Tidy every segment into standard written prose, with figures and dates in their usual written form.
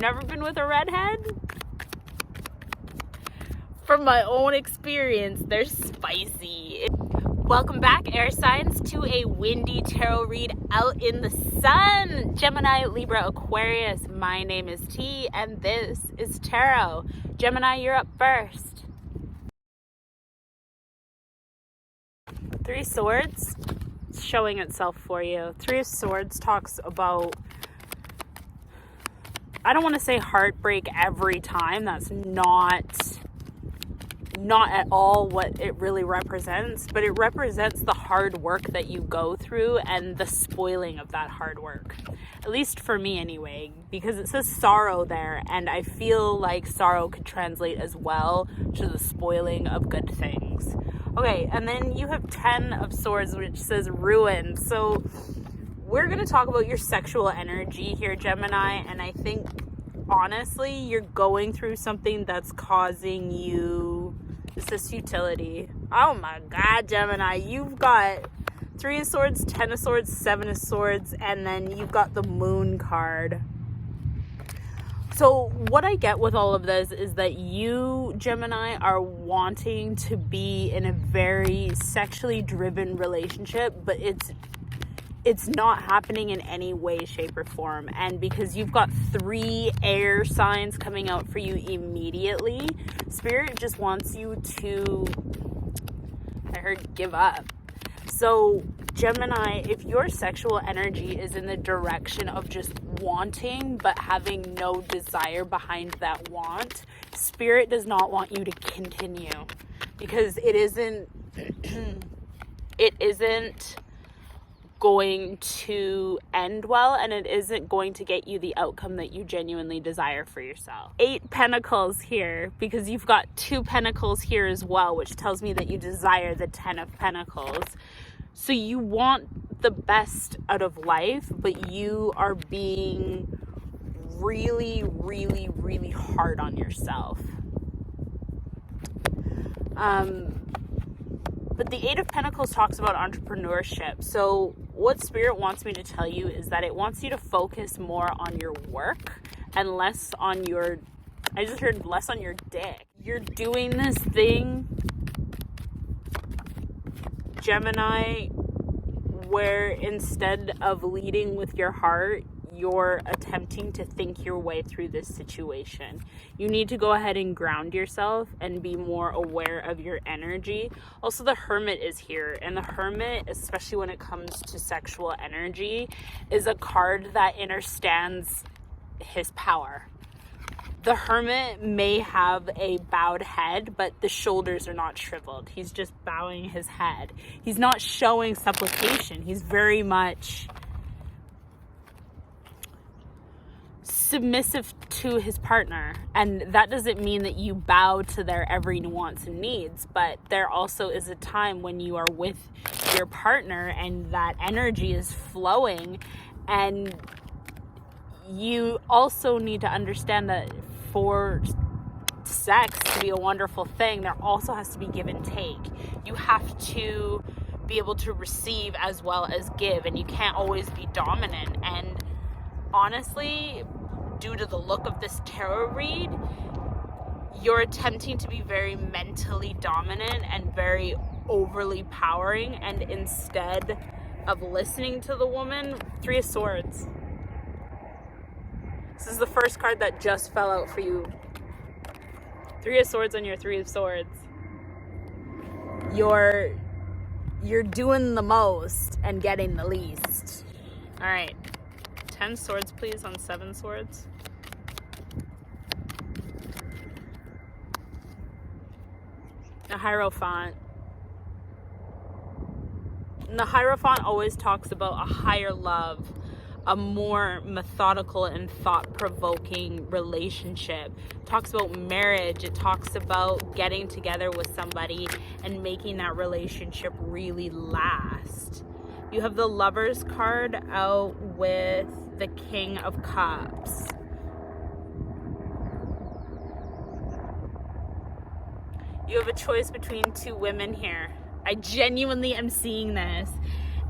Never been with a redhead? From my own experience, they're spicy. Welcome back, air signs, to a windy tarot read out in the sun. Gemini, Libra, Aquarius. My name is T, and this is tarot. Gemini, you're up first. Three Swords, it's showing itself for you. Three of Swords talks about, I don't want to say heartbreak every time. That's not at all what it really represents, but it represents the hard work that you go through and the spoiling of that hard work. At least for me anyway, because it says sorrow there, and I feel like sorrow could translate as well to the spoiling of good things. Okay, and then you have 10 of Swords, which says ruin. So we're going to talk about your sexual energy here, Gemini, and I think honestly you're going through something that's causing you, this is futility. Oh my god, Gemini, you've got 3 of Swords, 10 of Swords, 7 of Swords, and then you've got the Moon card. So what I get with all of this is that you, Gemini, are wanting to be in a very sexually driven relationship, but it's not happening in any way, shape, or form. And because you've got 3 air signs coming out for you immediately, Spirit just wants you to, I heard, give up. So Gemini, if your sexual energy is in the direction of just wanting but having no desire behind that want, Spirit does not want you to continue, because it isn't going to end well, and it isn't going to get you the outcome that you genuinely desire for yourself. 8 Pentacles here, because you've got 2 Pentacles here as well, which tells me that you desire the 10 of Pentacles. So you want the best out of life, but you are being really, really, really hard on yourself. But the 8 of Pentacles talks about entrepreneurship. So what Spirit wants me to tell you is that it wants you to focus more on your work and less on your, I just heard less on your dick. You're doing this thing, Gemini, where instead of leading with your heart, you're attempting to think your way through this situation. You need to go ahead and ground yourself and be more aware of your energy. Also, the Hermit is here, and the Hermit, especially when it comes to sexual energy, is a card that understands his power. The Hermit may have a bowed head, but the shoulders are not shriveled. He's just bowing his head. He's not showing supplication. He's very much submissive to his partner, and that doesn't mean that you bow to their every wants and needs, but there also is a time when you are with your partner and that energy is flowing, and you also need to understand that for sex to be a wonderful thing, there also has to be give and take. You have to be able to receive as well as give, and you can't always be dominant. And honestly, due to the look of this tarot read, you're attempting to be very mentally dominant and very overly powering, and instead of listening to the woman, 3 of Swords. This is the first card that just fell out for you. 3 of Swords on your 3 of Swords. You're doing the most and getting the least. All right. 10 Swords, please, on 7 Swords. The Hierophant. And the Hierophant always talks about a higher love, a more methodical and thought-provoking relationship. It talks about marriage. It talks about getting together with somebody and making that relationship really last. You have the Lovers card out with the King of Cups. You have a choice between 2 women here. I genuinely am seeing this.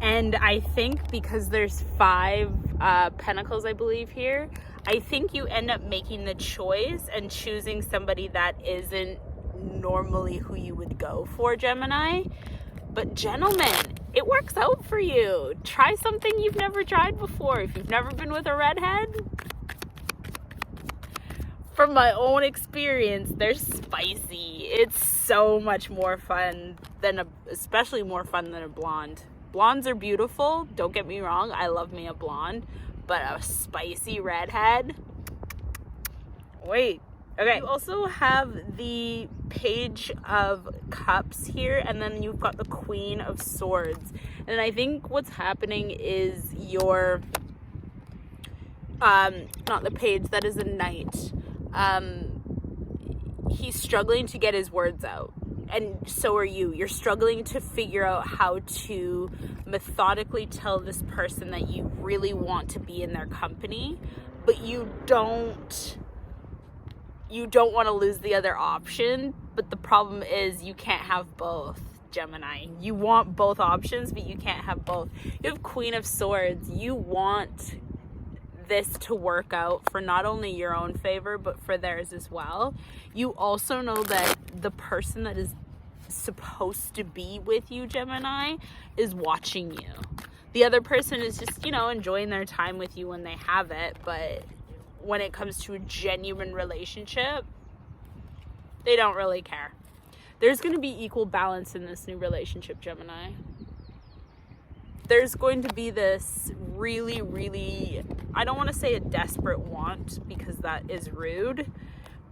And I think because there's 5 pentacles, I believe, here, I think you end up making the choice and choosing somebody that isn't normally who you would go for, Gemini. But gentlemen, it works out for you. Try something you've never tried before. If you've never been with a redhead, from my own experience, they're spicy. It's so much more fun than especially more fun than a blonde. Blondes are beautiful, don't get me wrong, I love me a blonde, but a spicy redhead, wait. Okay, you also have the Page of Cups here, and then you've got the Queen of Swords. And I think what's happening is your, not the page, that is a knight. He's struggling to get his words out. And so are you. You're struggling to figure out how to methodically tell this person that you really want to be in their company, but you don't want to lose the other option. But the problem is you can't have both, Gemini. You want both options, but you can't have both. You have Queen of Swords. You want this to work out for not only your own favor, but for theirs as well. You also know that the person that is supposed to be with you, Gemini, is watching you. The other person is just, enjoying their time with you when they have it, but when it comes to a genuine relationship, they don't really care. There's going to be equal balance in this new relationship, Gemini. There's going to be this really, really, I don't want to say a desperate want because that is rude,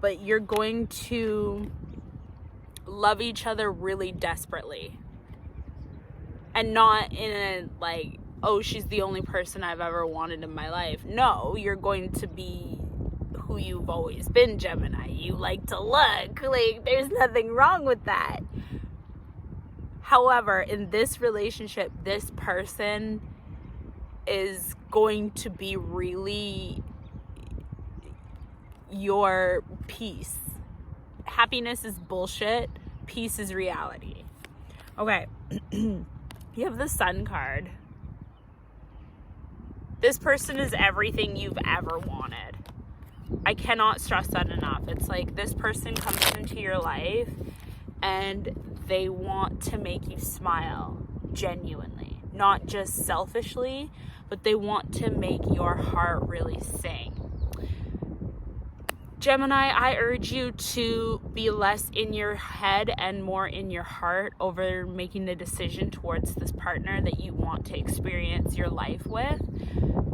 but you're going to love each other really desperately. And not in a like, oh, she's the only person I've ever wanted in my life. No, you're going to be who you've always been, Gemini. You like to look, like there's nothing wrong with that. However, in this relationship, this person is going to be really your peace. Happiness is bullshit. Peace is reality. Okay. You have the Sun card. This person is everything you've ever wanted. I cannot stress that enough. It's like this person comes into your life and they want to make you smile genuinely, not just selfishly, but they want to make your heart really sing. Gemini, I urge you to be less in your head and more in your heart over making the decision towards this partner that you want to experience your life with.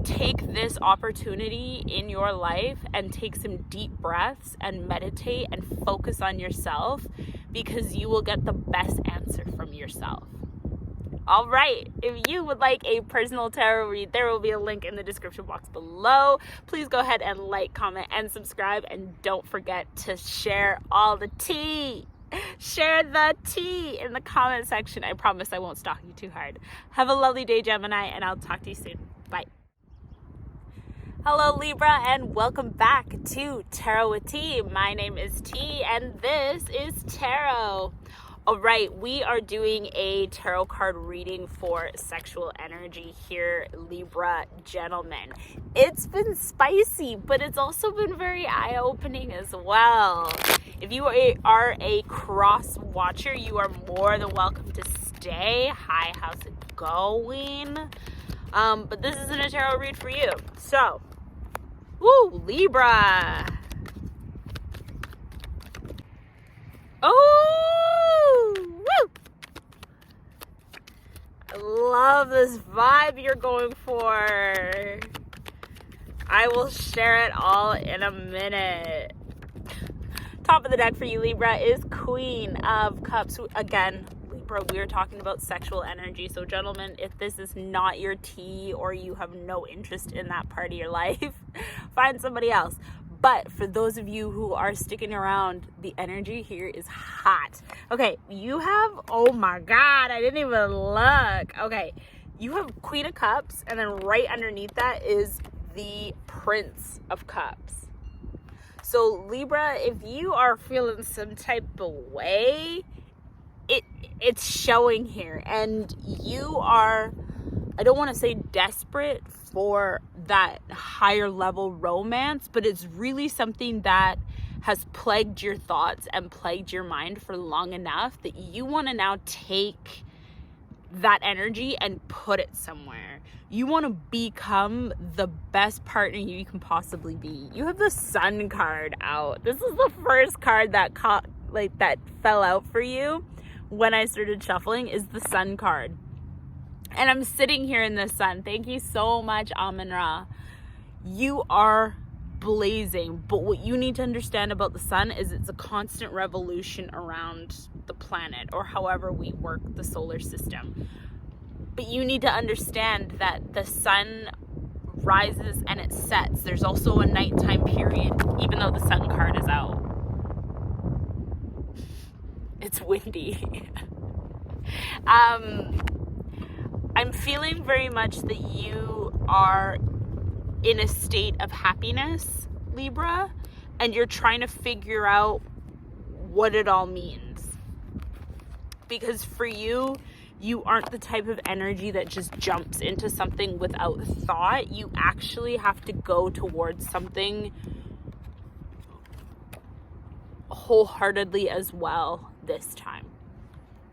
Take this opportunity in your life and take some deep breaths and meditate and focus on yourself, because you will get the best answer from yourself. All right, if you would like a personal tarot read, there will be a link in the description box below. Please go ahead and like, comment, and subscribe, and don't forget to share all the tea. Share the tea in the comment section. I promise I won't stalk you too hard. Have a lovely day, Gemini, and I'll talk to you soon. Bye. Hello, Libra, and welcome back to Tarot with T. My name is T, and this is Tarot. All right, we are doing a tarot card reading for sexual energy here, Libra gentlemen. It's been spicy, but it's also been very eye-opening as well. If you are a cross watcher, you are more than welcome to stay. Hi, how's it going? But this isn't a tarot read for you. So, woo, Libra. Oh, woo! I love this vibe you're going for. I will share it all in a minute. Top of the deck for you, Libra, is Queen of Cups. Again, Libra, we are talking about sexual energy. So, gentlemen, if this is not your tea or you have no interest in that part of your life, find somebody else. But for those of you who are sticking around, the energy here is hot. Okay, you have, oh my God, I didn't even look. Okay, you have Queen of Cups, and then right underneath that is the Prince of Cups. So Libra, if you are feeling some type of way, it's showing here, and you are I don't want to say desperate for that higher level romance, but it's really something that has plagued your thoughts and plagued your mind for long enough that you want to now take that energy and put it somewhere. You want to become the best partner you can possibly be. You have the Sun card out. This is the first card that that fell out for you when I started shuffling, is the Sun card. And I'm sitting here in the sun. Thank you so much, Amun-Ra. You are blazing. But what you need to understand about the sun is it's a constant revolution around the planet, or however we work the solar system. But you need to understand that the sun rises and it sets. There's also a nighttime period, even though the Sun card is out. It's windy. I'm feeling very much that you are in a state of happiness, Libra, and you're trying to figure out what it all means. Because for you, you aren't the type of energy that just jumps into something without thought. You actually have to go towards something wholeheartedly as well this time.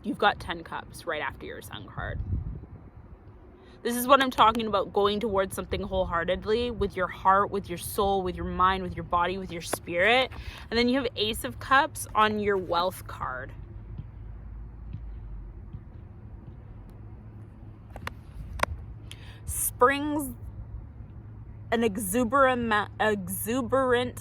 You've got 10 cups right after your Sun card. This is what I'm talking about, going towards something wholeheartedly with your heart, with your soul, with your mind, with your body, with your spirit. And then you have Ace of Cups on your Wealth card. Springs an exuberant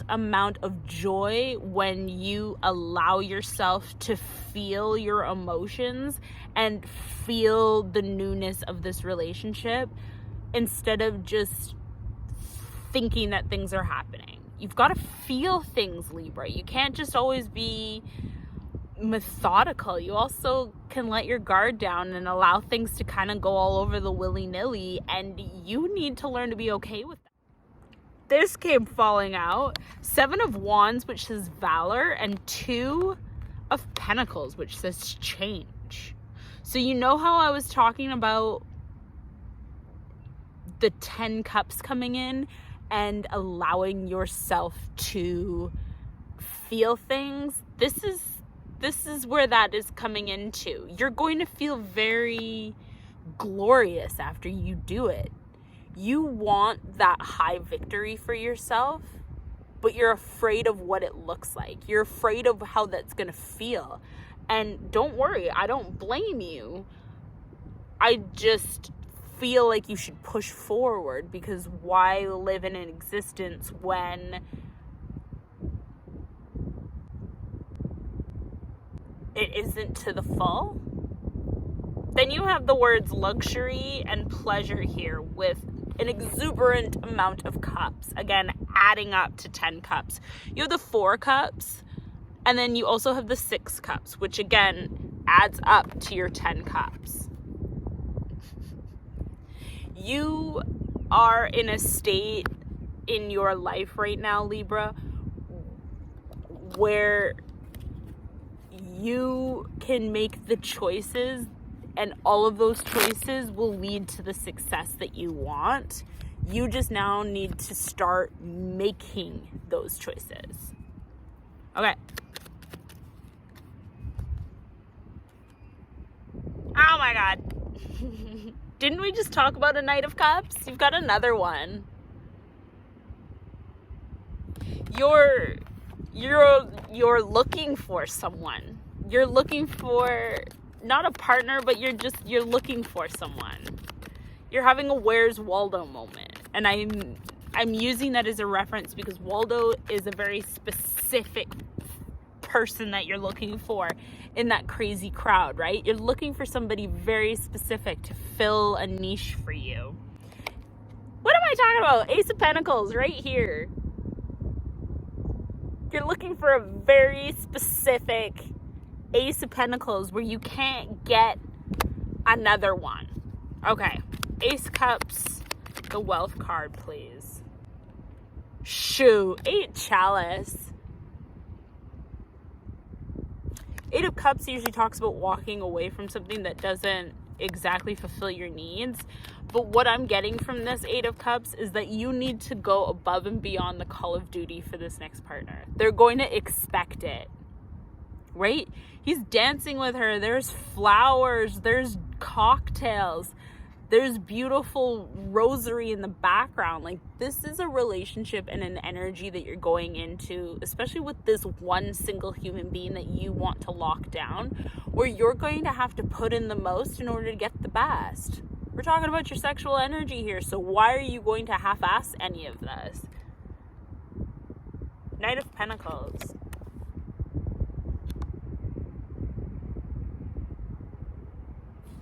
amount of joy when you allow yourself to feel your emotions and feel the newness of this relationship instead of just thinking that things are happening. You've got to feel things, Libra. You can't just always be methodical. You also can let your guard down and allow things to kind of go all over the willy-nilly, and you need to learn to be okay with that. This came falling out. 7 of Wands, which says valor, and 2 of Pentacles, which says change. So you know how I was talking about the 10 cups coming in and allowing yourself to feel things? This is where that is coming into. You're going to feel very glorious after you do it. You want that high victory for yourself, but you're afraid of what it looks like. You're afraid of how that's going to feel. And don't worry, I don't blame you. I just feel like you should push forward, because why live in an existence when it isn't to the full? Then you have the words luxury and pleasure here with an exuberant amount of cups. Again, adding up to 10 cups. You have the 4 cups, and then you also have the 6 cups, which again adds up to your 10 cups. You are in a state in your life right now, Libra, where you can make the choices, and all of those choices will lead to the success that you want. You just now need to start making those choices. Okay. Oh my God. Didn't we just talk about a Knight of Cups? You've got another one. You're looking for someone. You're looking for not a partner, but you're looking for someone. You're having a Where's Waldo moment. And I'm using that as a reference because Waldo is a very specific person that you're looking for in that crazy crowd, right? You're looking for somebody very specific to fill a niche for you. What am I talking about? Ace of Pentacles right here. You're looking for a very specific Ace of Pentacles where you can't get another one. Okay. Ace Cups, the Wealth card, please. Shoo. 8 Chalice. 8 of Cups usually talks about walking away from something that exactly fulfill your needs. But what I'm getting from this Eight of Cups is that you need to go above and beyond the call of duty for this next partner. They're going to expect it, right? He's dancing with her. There's flowers. There's cocktails. There's beautiful rosary in the background. Like, this is a relationship and an energy that you're going into, especially with this one single human being that you want to lock down, where you're going to have to put in the most in order to get the best. We're talking about your sexual energy here, so why are you going to half-ass any of this? Knight of Pentacles.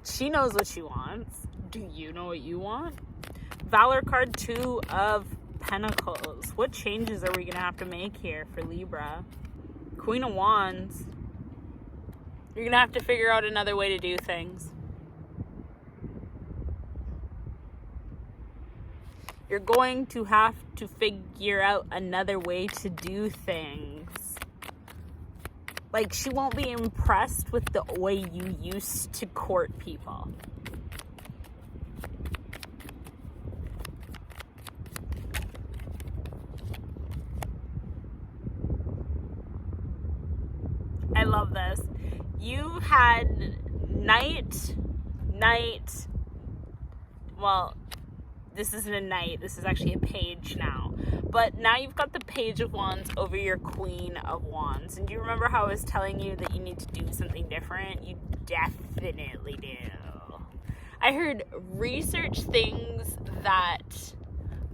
She knows what she wants. Do you know what you want? Valor card, Two of Pentacles. What changes are we going to have to make here for Libra? Queen of Wands. You're going to have to figure out another way to do things. You're going to have to figure out another way to do things. Like, she won't be impressed with the way you used to court people. I love this. You had knight, well, this isn't a knight, this is actually a page now. But now you've got the Page of Wands over your Queen of Wands. And do you remember how I was telling you that you need to do something different? You definitely do. I heard research things that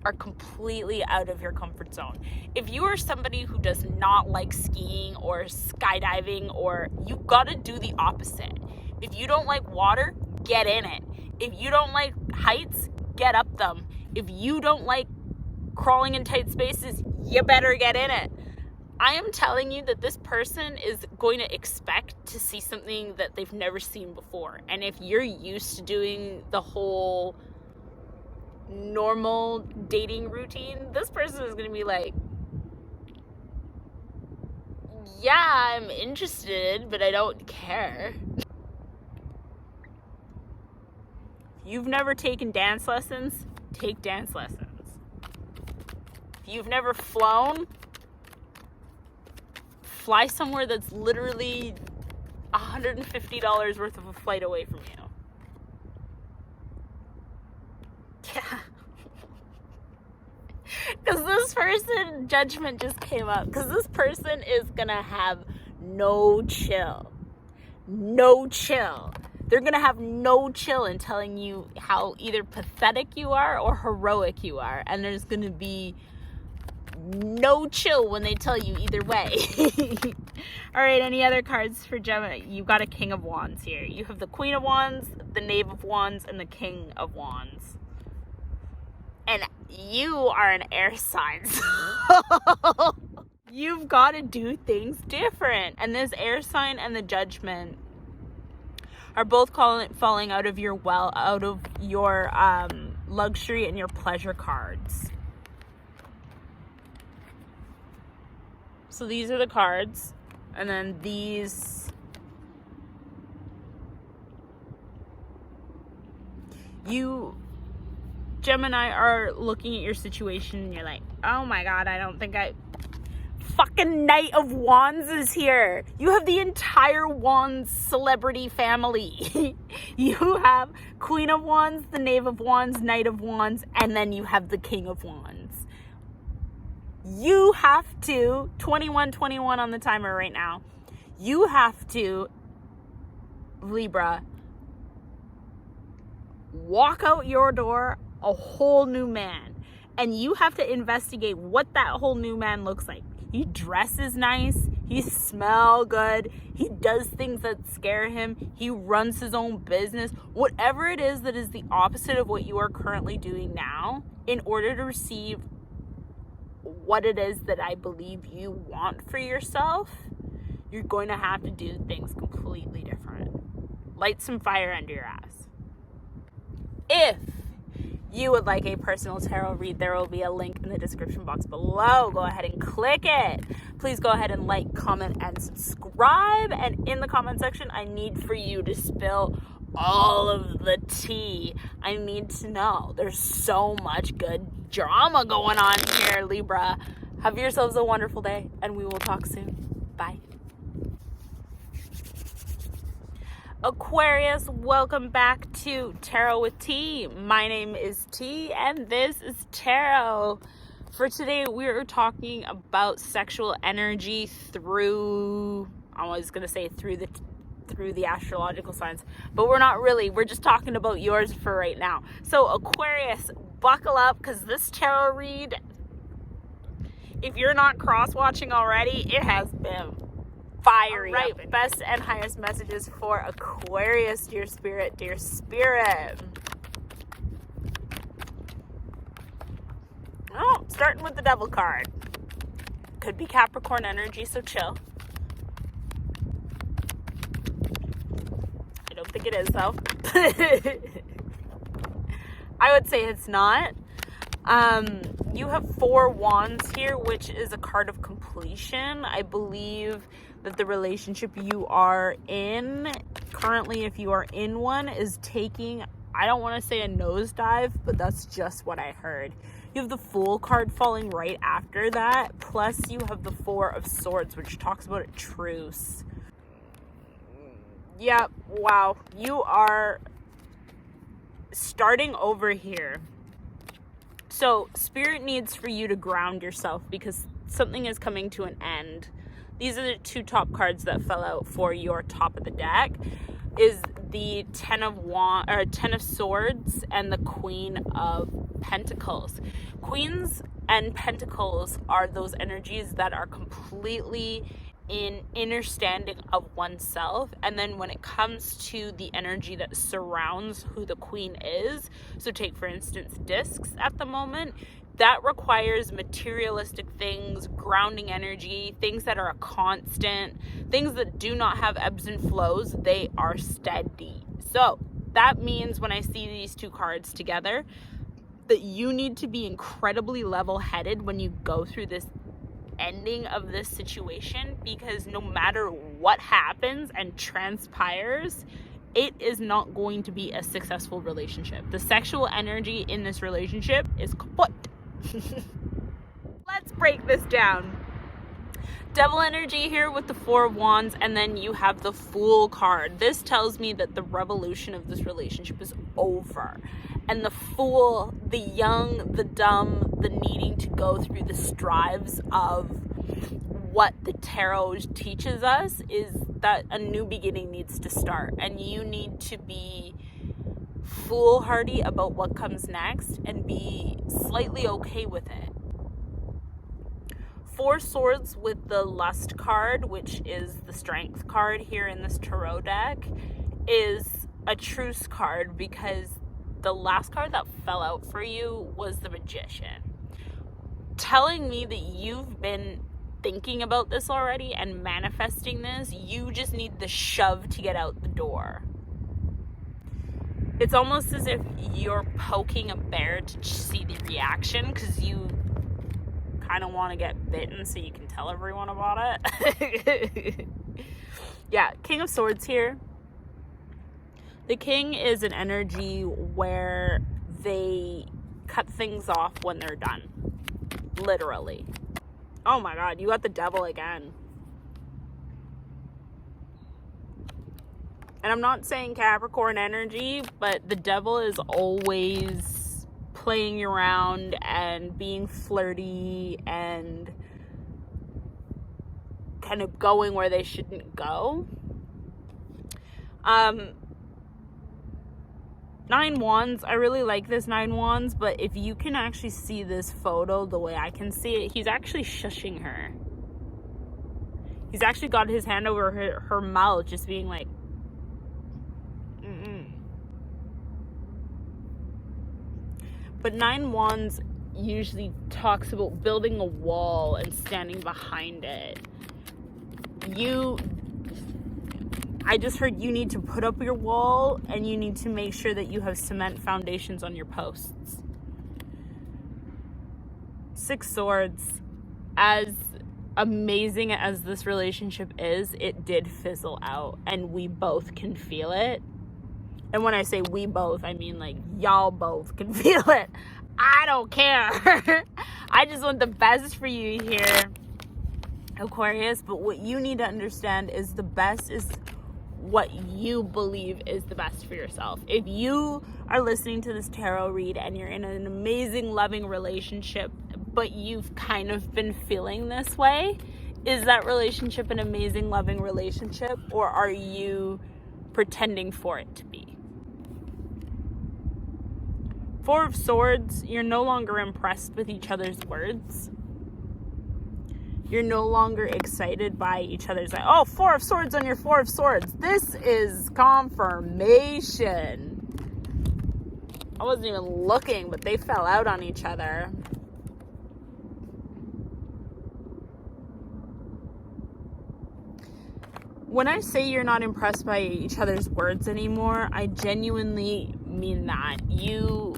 are completely out of your comfort zone. If you are somebody who does not like skiing or skydiving, or you gotta do the opposite. If you don't like water, get in it. If you don't like heights, get up them. If you don't like crawling in tight spaces, you better get in it. I am telling you that this person is going to expect to see something that they've never seen before. And if you're used to doing the whole normal dating routine, this person is going to be like, yeah, I'm interested, but I don't care. If you've never taken dance lessons, take dance lessons. If you've never flown, fly somewhere that's literally $150 worth of a flight away from you. Yeah. Because this person, judgment just came up. Because this person is going to have no chill. No chill. They're going to have no chill in telling you how either pathetic you are or heroic you are. And there's going to be no chill when they tell you either way. All right, any other cards for Gemini? You've got a King of Wands here. You have the Queen of Wands, the Knave of Wands, and the King of Wands. And you are an air sign. So you've got to do things different. And this air sign and the Judgment are both falling out of your luxury and your pleasure cards. So these are the cards, and then these, you, Gemini, are looking at your situation and you're like, oh my God, I don't think fucking Knight of Wands is here. You have the entire Wands celebrity family. You have Queen of Wands, the Knave of Wands, Knight of Wands, and then you have the King of Wands. You have to, 21 on the timer right now, you have to, Libra, walk out your door a whole new man. And you have to investigate what that whole new man looks like. He dresses nice, he smells good, he does things that scare him, he runs his own business. Whatever it is that is the opposite of what you are currently doing now, in order to receive what it is that I believe you want for yourself, you're going to have to do things completely different. Light some fire under your ass. If you would like a personal tarot read, there will be a link in the description box below. Go ahead and click it. Please go ahead and like, comment, and subscribe. And in the comment section, I need for you to spill all of the tea. I need to know. There's so much good drama going on here, Libra. Have yourselves a wonderful day, and we will talk soon. Bye. Aquarius, welcome back to Tarot with T. My name is T, and this is Tarot. For today, we're talking about sexual energy through, I was going to say through the astrological signs, but we're not really. We're just talking about yours for right now. So Aquarius, buckle up, because this tarot read, if you're not cross-watching already, it has been fiery. All right, best and highest messages for Aquarius, dear spirit, dear spirit. Oh, starting with the Devil card. Could be Capricorn energy, so chill. I don't think it is, though. I would say it's not. You have 4 wands here, which is a card of completion. I believe that the relationship you are in, currently, if you are in one, is taking, I don't want to say a nosedive, but that's just what I heard. You have the Fool card falling right after that, plus you have the 4 of Swords, which talks about a truce. Yep, wow. You are starting over here. So, Spirit needs for you to ground yourself because something is coming to an end. These are the 2 top cards that fell out for your top of the deck. Is the 10 of Swords and the Queen of Pentacles. Queens and Pentacles are those energies that are completely in understanding of oneself, and then when it comes to the energy that surrounds who the queen is, so take for instance discs at the moment, that requires materialistic things, grounding energy, things that are a constant, things that do not have ebbs and flows, they are steady. So that means when I see these 2 cards together, that you need to be incredibly level-headed when you go through this ending of this situation, because no matter what happens and transpires, it is not going to be a successful relationship. The sexual energy in this relationship is kaput. Let's break this down. Devil energy here with the 4 of Wands, and then you have the Fool card. This tells me that the revolution of this relationship is over. And the Fool, the young, the dumb, the needing to go through the strives of what the tarot teaches us is that a new beginning needs to start. And you need to be foolhardy about what comes next and be slightly okay with it. 4 Swords with the Lust card, which is the Strength card here in this tarot deck, is a truce card because the last card that fell out for you was the Magician. Telling me that you've been thinking about this already and manifesting this, you just need the shove to get out the door. It's almost as if you're poking a bear to see the reaction because you kind of want to get bitten so you can tell everyone about it. Yeah, King of Swords here. The King is an energy where they cut things off when they're done. Literally. Oh my god, you got the Devil again. And I'm not saying Capricorn energy, but the Devil is always playing around and being flirty and kind of going where they shouldn't go. 9 Wands, I really like this 9 Wands, but if you can actually see this photo the way I can see it, he's actually shushing her. He's actually got his hand over her mouth, just being like, But 9 Wands usually talks about building a wall and standing behind it. I just heard you need to put up your wall and you need to make sure that you have cement foundations on your posts. 6 Swords. As amazing as this relationship is, it did fizzle out and we both can feel it. And when I say we both, I mean like y'all both can feel it. I don't care. I just want the best for you here, Aquarius. But what you need to understand is the best is what you believe is the best for yourself. If you are listening to this tarot read and you're in an amazing, loving relationship, but you've kind of been feeling this way, is that relationship an amazing, loving relationship, or are you pretending for it to be? Four of Swords, you're no longer impressed with each other's words. You're no longer excited by each other's, like, oh, Four of Swords on your Four of Swords. This is confirmation. I wasn't even looking, but they fell out on each other. When I say you're not impressed by each other's words anymore, I genuinely mean that. You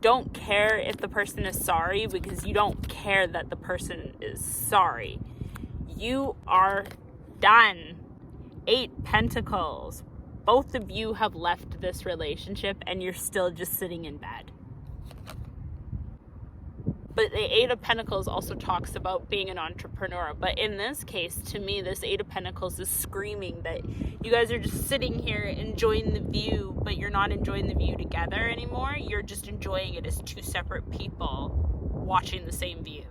don't care if the person is sorry because you don't care that the person is sorry. You are done. 8 Pentacles. Both of you have left this relationship and you're still just sitting in bed. But the 8 of Pentacles also talks about being an entrepreneur. But in this case, to me, this 8 of Pentacles is screaming that you guys are just sitting here enjoying the view, but you're not enjoying the view together anymore. You're just enjoying it as 2 separate people watching the same view.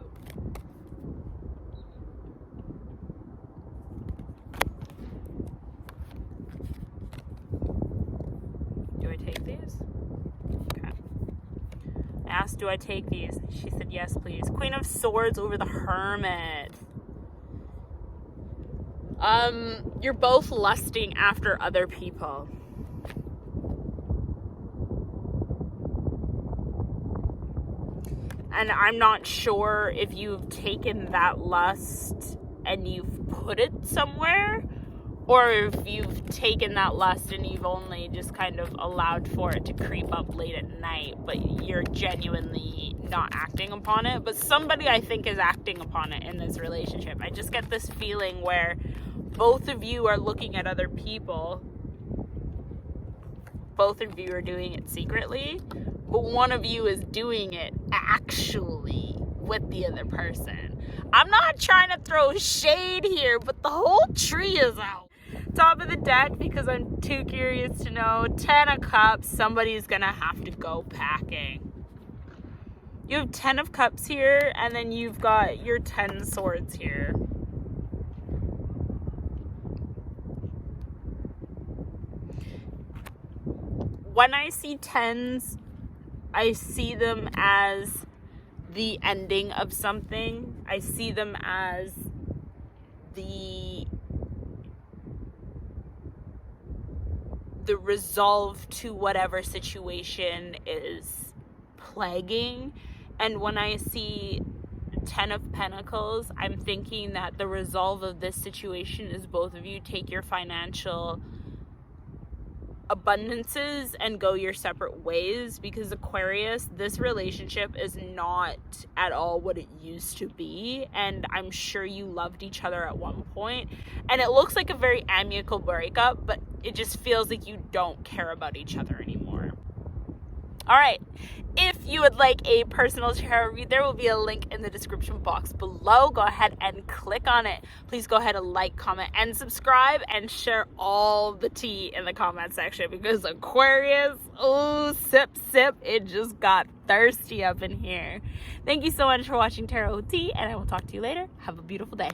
Do I take these? Okay. Asked, do I take these? She said, yes, please. Queen of Swords over the Hermit. You're both lusting after other people. And I'm not sure if you've taken that lust and you've put it somewhere, or if you've taken that lust and you've only just kind of allowed for it to creep up late at night, but you're genuinely not acting upon it. But somebody, I think, is acting upon it in this relationship. I just get this feeling where both of you are looking at other people. Both of you are doing it secretly, but one of you is doing it actually with the other person. I'm not trying to throw shade here, but the whole tree is out. Top of the deck, because I'm too curious to know. 10 of Cups, somebody's gonna have to go packing. You have 10 of Cups here, and then you've got your 10 Swords here. When I see 10s, I see them as the ending of something. I see them as the resolve to whatever situation is plaguing. And when I see 10 of Pentacles, I'm thinking that the resolve of this situation is both of you take your financial abundances and go your separate ways, because Aquarius, this relationship is not at all what it used to be, and I'm sure you loved each other at one point, and it looks like a very amicable breakup, but it just feels like you don't care about each other anymore. All right, if you would like a personal tarot read, there will be a link in the description box below. Go ahead and click on it. Please go ahead and like, comment, and subscribe, and share all the tea in the comment section, because Aquarius, oh, sip, sip, it just got thirsty up in here. Thank you so much for watching Tarot with T, and I will talk to you later. Have a beautiful day.